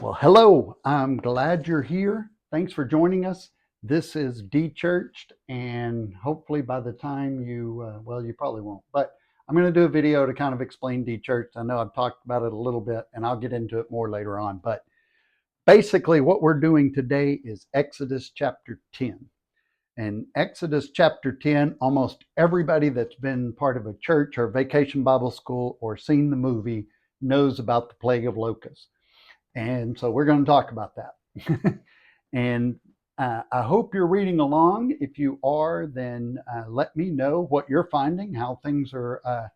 Well, hello. I'm glad you're here. Thanks for joining us. This is DeChurched, and hopefully by the time you probably won't, but I'm going to do a video to kind of explain DeChurched. I know I've talked about it a little bit, and I'll get into it more later on. But basically, what we're doing today is Exodus chapter 10. And Exodus chapter 10, almost everybody that's been part of a church or vacation Bible school or seen the movie knows about the plague of locusts. And so we're going to talk about that. And I hope you're reading along. If you are, then let me know what you're finding, how things are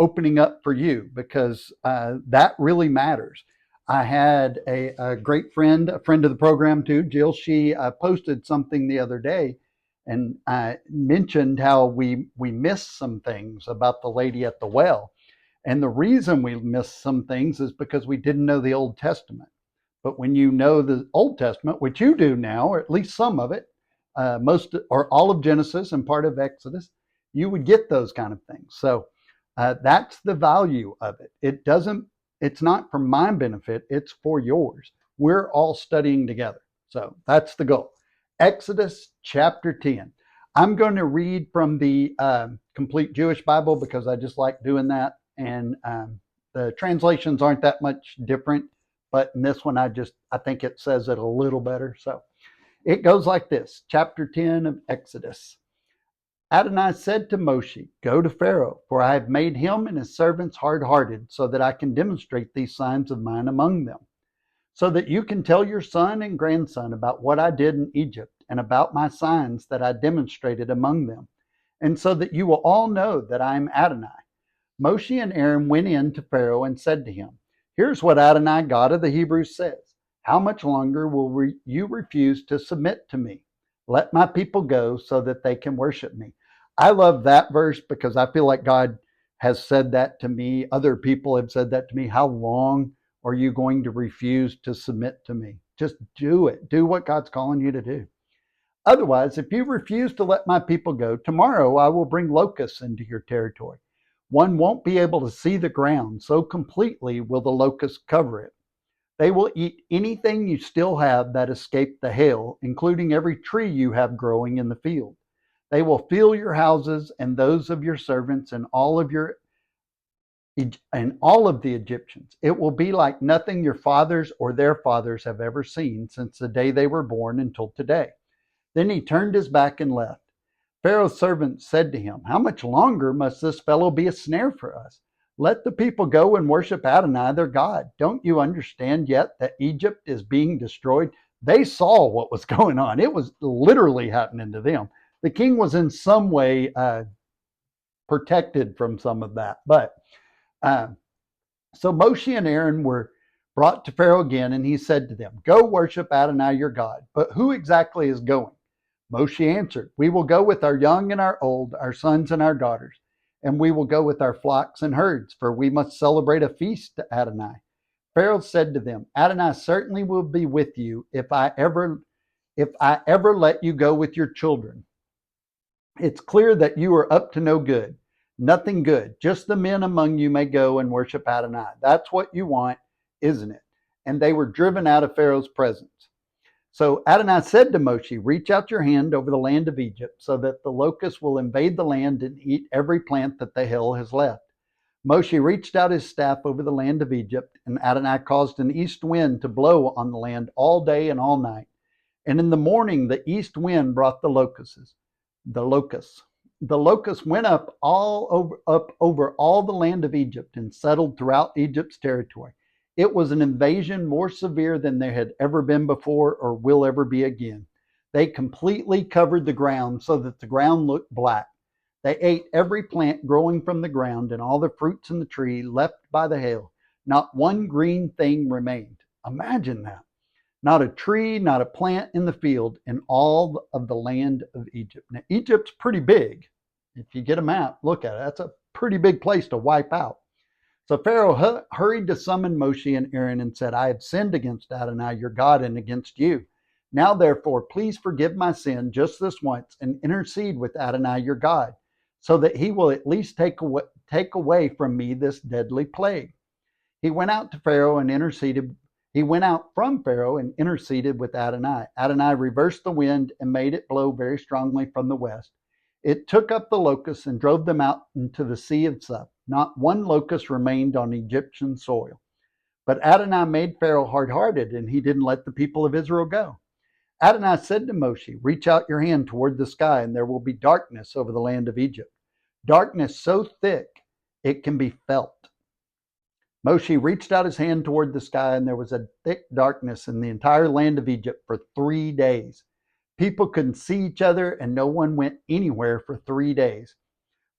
opening up for you, because that really matters. I had a great friend, a friend of the program too, Jill. She posted something the other day and mentioned how we missed some things about the lady at the well. And the reason we missed some things is because we didn't know the Old Testament. But when you know the Old Testament, which you do now, or at least some of it, most or all of Genesis and part of Exodus, you would get those kind of things. So that's the value of it. It's not for my benefit, it's for yours. We're all studying together. So that's the goal. Exodus chapter 10. I'm going to read from the Complete Jewish Bible because I just like doing that. And the translations aren't that much different, but in this one, I think it says it a little better. So it goes like this, chapter 10 of Exodus. Adonai said to Moshe, "Go to Pharaoh, for I have made him and his servants hard-hearted, so that I can demonstrate these signs of mine among them, so that you can tell your son and grandson about what I did in Egypt and about my signs that I demonstrated among them, and so that you will all know that I am Adonai." Moshe and Aaron went in to Pharaoh and said to him, "Here's what Adonai, God of the Hebrews, says. How much longer will you refuse to submit to me? Let my people go so that they can worship me." I love that verse because I feel like God has said that to me. Other people have said that to me. How long are you going to refuse to submit to me? Just do it. Do what God's calling you to do. Otherwise, if you refuse to let my people go, tomorrow I will bring locusts into your territory. One won't be able to see the ground, so completely will the locusts cover it. They will eat anything you still have that escaped the hail, including every tree you have growing in the field. They will fill your houses and those of your servants and all of the Egyptians. It will be like nothing your fathers or their fathers have ever seen since the day they were born until today. Then he turned his back and left. Pharaoh's servants said to him, "How much longer must this fellow be a snare for us? Let the people go and worship Adonai, their God. Don't you understand yet that Egypt is being destroyed?" They saw what was going on. It was literally happening to them. The king was in some way protected from some of that. But so Moshe and Aaron were brought to Pharaoh again, and he said to them, "Go worship Adonai, your God." But who exactly is going? Moshe answered, "We will go with our young and our old, our sons and our daughters, and we will go with our flocks and herds, for we must celebrate a feast to Adonai." Pharaoh said to them, "Adonai certainly will be with you if I ever let you go with your children. It's clear that you are up to no good, nothing good. Just the men among you may go and worship Adonai. That's what you want, isn't it?" And they were driven out of Pharaoh's presence. So Adonai said to Moshe, "Reach out your hand over the land of Egypt so that the locusts will invade the land and eat every plant that the hail has left." Moshe reached out his staff over the land of Egypt, and Adonai caused an east wind to blow on the land all day and all night. And in the morning, the east wind brought the locusts. The locusts. The locusts went up over all the land of Egypt and settled throughout Egypt's territory. It was an invasion more severe than there had ever been before or will ever be again. They completely covered the ground so that the ground looked black. They ate every plant growing from the ground and all the fruits in the tree left by the hail. Not one green thing remained. Imagine that. Not a tree, not a plant in the field in all of the land of Egypt. Now, Egypt's pretty big. If you get a map, look at it. That's a pretty big place to wipe out. So Pharaoh hurried to summon Moshe and Aaron and said, "I have sinned against Adonai, your God, and against you. Now, therefore, please forgive my sin just this once and intercede with Adonai, your God, so that he will at least take away from me this deadly plague." He went out to Pharaoh and interceded He went out from Pharaoh and interceded with Adonai. Adonai reversed the wind and made it blow very strongly from the west. It took up the locusts and drove them out into the sea of Sup. Not one locust remained on Egyptian soil. But Adonai made Pharaoh hard-hearted, and he didn't let the people of Israel go. Adonai said to Moshe, reach out your hand toward the sky, and there will be darkness over the land of Egypt. Darkness so thick it can be felt. Moshe reached out his hand toward the sky, and there was a thick darkness in the entire land of Egypt for 3 days. People couldn't see each other, and no one went anywhere for 3 days.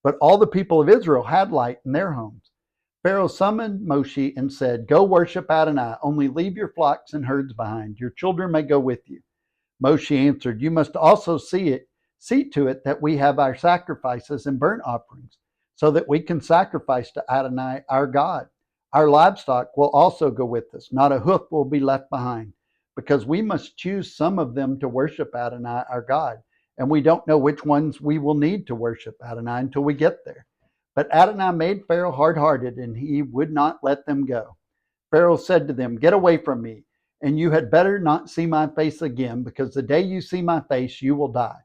But all the people of Israel had light in their homes. Pharaoh summoned Moshe and said, go worship Adonai, only leave your flocks and herds behind. Your children may go with you. Moshe answered, you must also see to it that we have our sacrifices and burnt offerings, so that we can sacrifice to Adonai our God. Our livestock will also go with us. Not a hoof will be left behind, because we must choose some of them to worship Adonai our God. And we don't know which ones we will need to worship Adonai until we get there. But Adonai made Pharaoh hard-hearted, and he would not let them go. Pharaoh said to them, get away from me, and you had better not see my face again, because the day you see my face, you will die.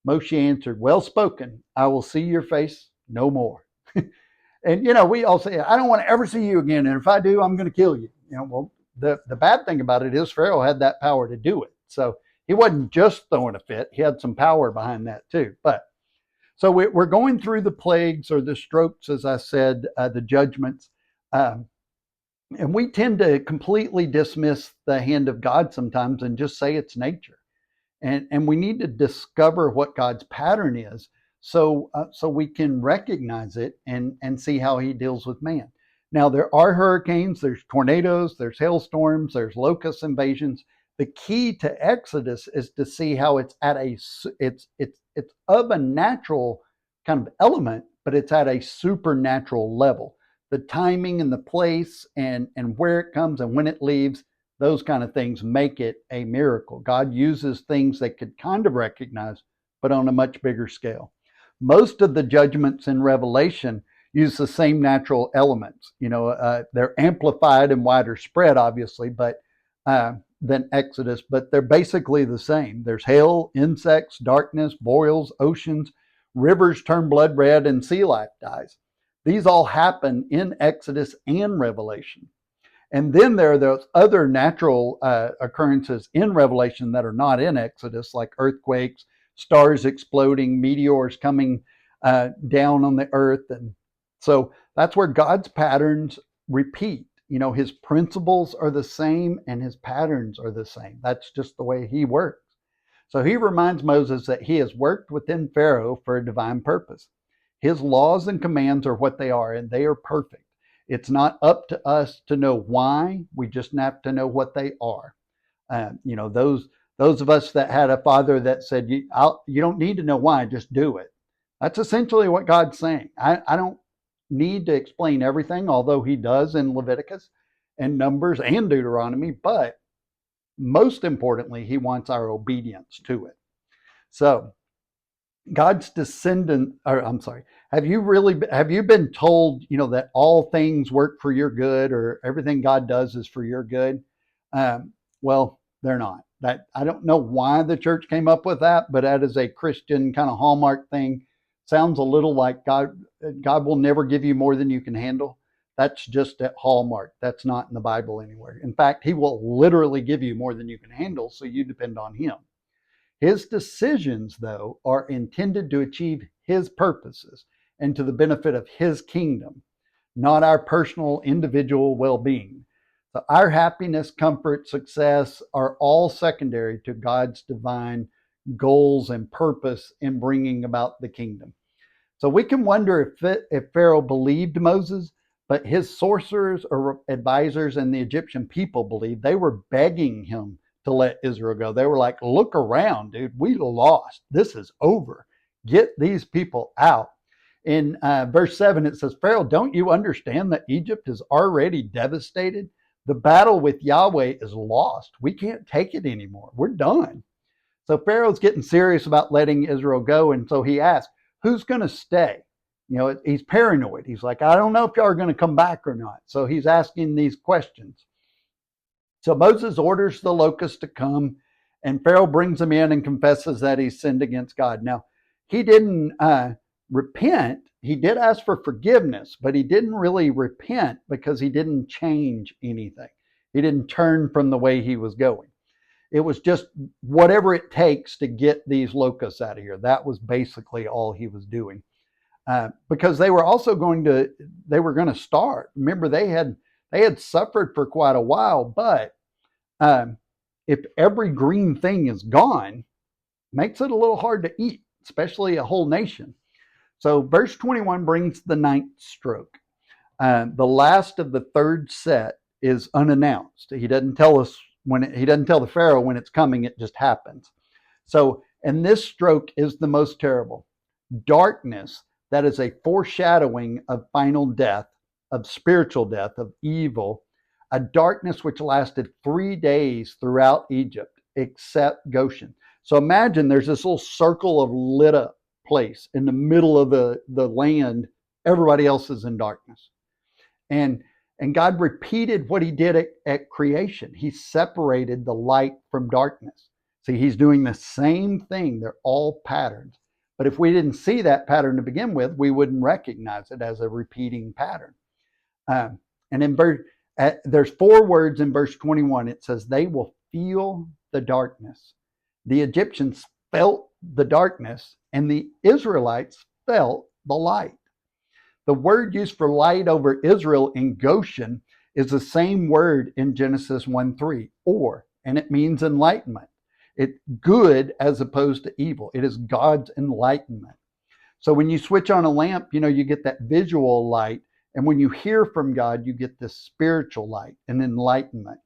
Moshe answered, well spoken, I will see your face no more. And, we all say, I don't want to ever see you again. And if I do, I'm going to kill you. Well, the bad thing about it is Pharaoh had that power to do it. So he wasn't just throwing a fit. He had some power behind that too. But so we're going through the plagues or the strokes, as I said, the judgments. And we tend to completely dismiss the hand of God sometimes and just say it's nature. And we need to discover what God's pattern is, so we can recognize it and see how he deals with man. Now, there are hurricanes, there's tornadoes, there's hailstorms, there's locust invasions. The key to Exodus is to see how it's at it's of a natural kind of element, but it's at a supernatural level. The timing and the place and where it comes and when it leaves, those kind of things make it a miracle. God uses things they could kind of recognize, but on a much bigger scale. Most of the judgments in Revelation use the same natural elements. They're amplified and wider spread, obviously, but than Exodus, but they're basically the same. There's hail, insects, darkness, boils, oceans, rivers turn blood red, and sea life dies. These all happen in Exodus and Revelation. And then there are those other natural occurrences in Revelation that are not in Exodus, like earthquakes, stars exploding, meteors coming down on the earth. And so that's where God's patterns repeat. His principles are the same and his patterns are the same. That's just the way he works. So he reminds Moses that he has worked within Pharaoh for a divine purpose. His laws and commands are what they are, and they are perfect. It's not up to us to know why. We just have to know what they are. Those of us that had a father that said, you don't need to know why, just do it. That's essentially what God's saying. I don't need to explain everything, although he does in Leviticus and Numbers and Deuteronomy, but most importantly, he wants our obedience to it. So God's have you been told, that all things work for your good, or everything God does is for your good? Well, they're not. That I don't know why the church came up with that, but that is a Christian kind of hallmark thing. Sounds a little like God will never give you more than you can handle. That's just at Hallmark. That's not in the Bible anywhere. In fact, he will literally give you more than you can handle, so you depend on him. His decisions, though, are intended to achieve his purposes and to the benefit of his kingdom, not our personal individual well-being. So our happiness, comfort, success are all secondary to God's divine goals and purpose in bringing about the kingdom. So we can wonder if Pharaoh believed Moses, but his sorcerers or advisors and the Egyptian people believed. They were begging him to let Israel go. They were like, look around, dude, we lost. This is over. Get these people out. In verse 7, it says, Pharaoh, don't you understand that Egypt is already devastated? The battle with Yahweh is lost. We can't take it anymore. We're done. So Pharaoh's getting serious about letting Israel go. And so he asks, who's going to stay? He's paranoid. He's like, I don't know if y'all are going to come back or not. So he's asking these questions. So Moses orders the locusts to come, and Pharaoh brings them in and confesses that he sinned against God. Now, he didn't repent. He did ask for forgiveness, but he didn't really repent because he didn't change anything. He didn't turn from the way he was going. It was just whatever it takes to get these locusts out of here. That was basically all he was doing. Because they were going to starve. Remember, they had suffered for quite a while, but if every green thing is gone, makes it a little hard to eat, especially a whole nation. So verse 21 brings the ninth stroke. The last of the third set is unannounced. He doesn't tell us he doesn't tell the Pharaoh when it's coming, it just happens. So, and this stroke is the most terrible. Darkness, that is a foreshadowing of final death, of spiritual death, of evil, a darkness which lasted 3 days throughout Egypt, except Goshen. So imagine there's this little circle of lit up place in the middle of the land. Everybody else is in darkness. And God repeated what he did at creation. He separated the light from darkness. See, he's doing the same thing. They're all patterns. But if we didn't see that pattern to begin with, we wouldn't recognize it as a repeating pattern. And in there's 4 words in verse 21. It says, they will feel the darkness. The Egyptians felt the darkness, and the Israelites felt the light. The word used for light over Israel in Goshen is the same word in Genesis 1:3, or, and it means enlightenment. It's good as opposed to evil. It is God's enlightenment. So when you switch on a lamp, you get that visual light. And when you hear from God, you get this spiritual light and enlightenment.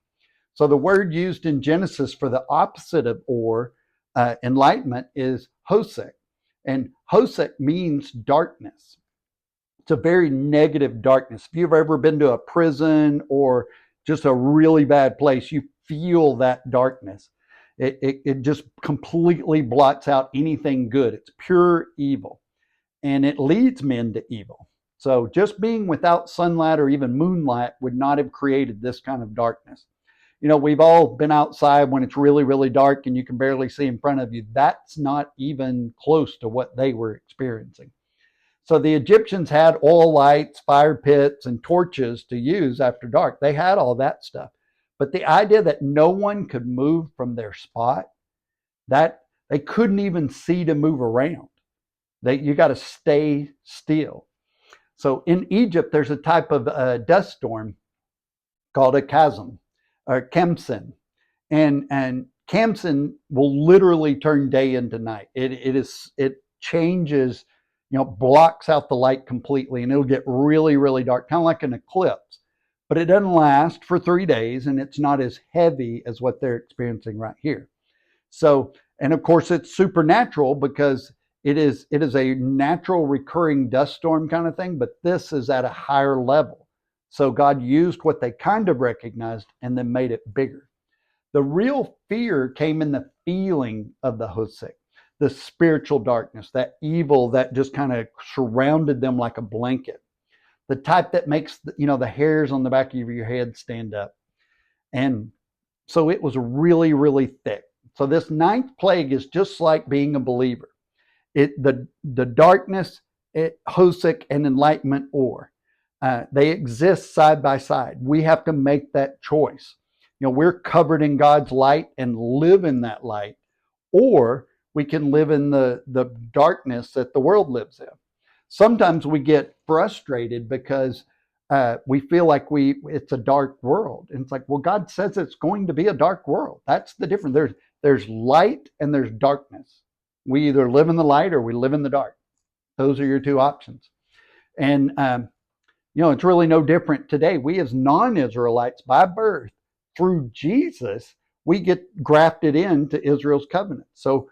So the word used in Genesis for the opposite of or, enlightenment, is hosek. And hosek means darkness. It's a very negative darkness. If you've ever been to a prison or just a really bad place, you feel that darkness. It just completely blots out anything good. It's pure evil, and it leads men to evil. So just being without sunlight or even moonlight would not have created this kind of darkness. We've all been outside when it's really, really dark and you can barely see in front of you. That's not even close to what they were experiencing. So the Egyptians had oil lights, fire pits, and torches to use after dark. They had all that stuff. But the idea that no one could move from their spot, that they couldn't even see to move around. You got to stay still. So in Egypt, there's a type of dust storm called a chasm or kemsin. And kemsin will literally turn day into night. It changes, blocks out the light completely, and it'll get really, really dark, kind of like an eclipse. But it doesn't last for 3 days, and it's not as heavy as what they're experiencing right here. So, and of course, it's supernatural because it is a natural recurring dust storm kind of thing, but this is at a higher level. So God used what they kind of recognized and then made it bigger. The real fear came in the feeling of the hosek, the spiritual darkness, that evil that just kind of surrounded them like a blanket. The type that makes the hairs on the back of your head stand up. And so it was really, really thick. So this 9th plague is just like being a believer. The darkness, hosek, and enlightenment, or they exist side by side. We have to make that choice. We're covered in God's light and live in that light, or we can live in the darkness that the world lives in. Sometimes we get frustrated because we feel like it's a dark world. And it's like, well, God says it's going to be a dark world. That's the difference. There's light and there's darkness. We either live in the light or we live in the dark. Those are your 2 options. And, it's really no different today. We as non-Israelites by birth, through Jesus, we get grafted into Israel's covenant. So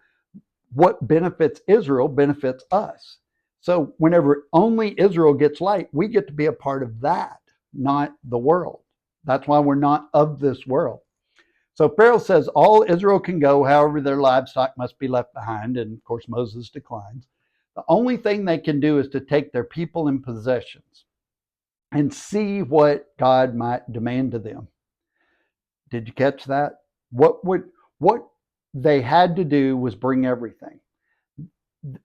what benefits Israel benefits us. So whenever only Israel gets light, we get to be a part of that, not the world. That's why we're not of this world. So Pharaoh says all Israel can go, however, their livestock must be left behind. And of course, Moses declines. The only thing they can do is to take their people and possessions and see what God might demand of them. Did you catch that? What they had to do was bring everything.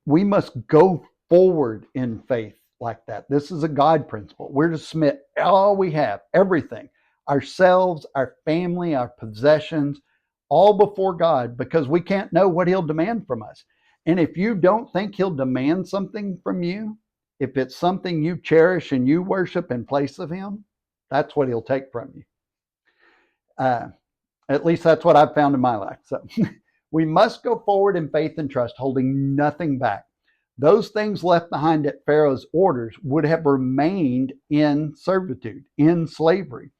We must go forward in faith like that. This is a God principle. We're to submit all we have, everything, ourselves, our family, our possessions, all before God, because we can't know what He'll demand from us. And if you don't think He'll demand something from you, if it's something you cherish and you worship in place of Him, that's what He'll take from you. At least that's what I've found in my life. So we must go forward in faith and trust, holding nothing back. Those things left behind at Pharaoh's orders would have remained in servitude, in slavery.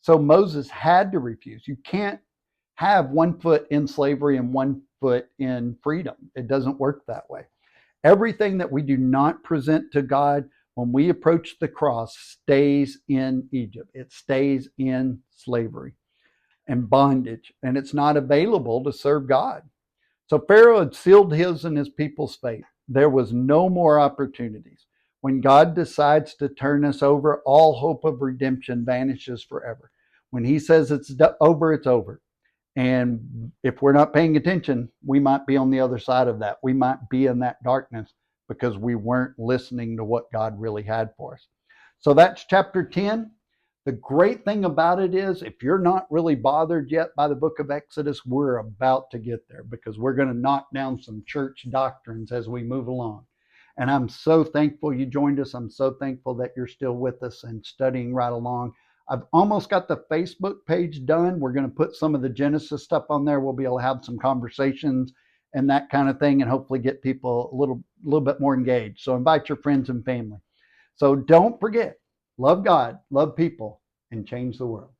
So Moses had to refuse. You can't have one foot in slavery and one foot in freedom. It doesn't work that way. Everything that we do not present to God when we approach the cross stays in Egypt. It stays in slavery and bondage, and it's not available to serve God. So Pharaoh had sealed his and his people's fate. There was no more opportunities. When God decides to turn us over, all hope of redemption vanishes forever. When He says it's over, it's over. And if we're not paying attention, we might be on the other side of that. We might be in that darkness because we weren't listening to what God really had for us. So that's chapter 10. The great thing about it is, if you're not really bothered yet by the book of Exodus, we're about to get there, because we're going to knock down some church doctrines as we move along. And I'm so thankful you joined us. I'm so thankful that you're still with us and studying right along. I've almost got the Facebook page done. We're going to put some of the Genesis stuff on there. We'll be able to have some conversations and that kind of thing, and hopefully get people a little bit more engaged. So invite your friends and family. So don't forget, love God, love people, and change the world.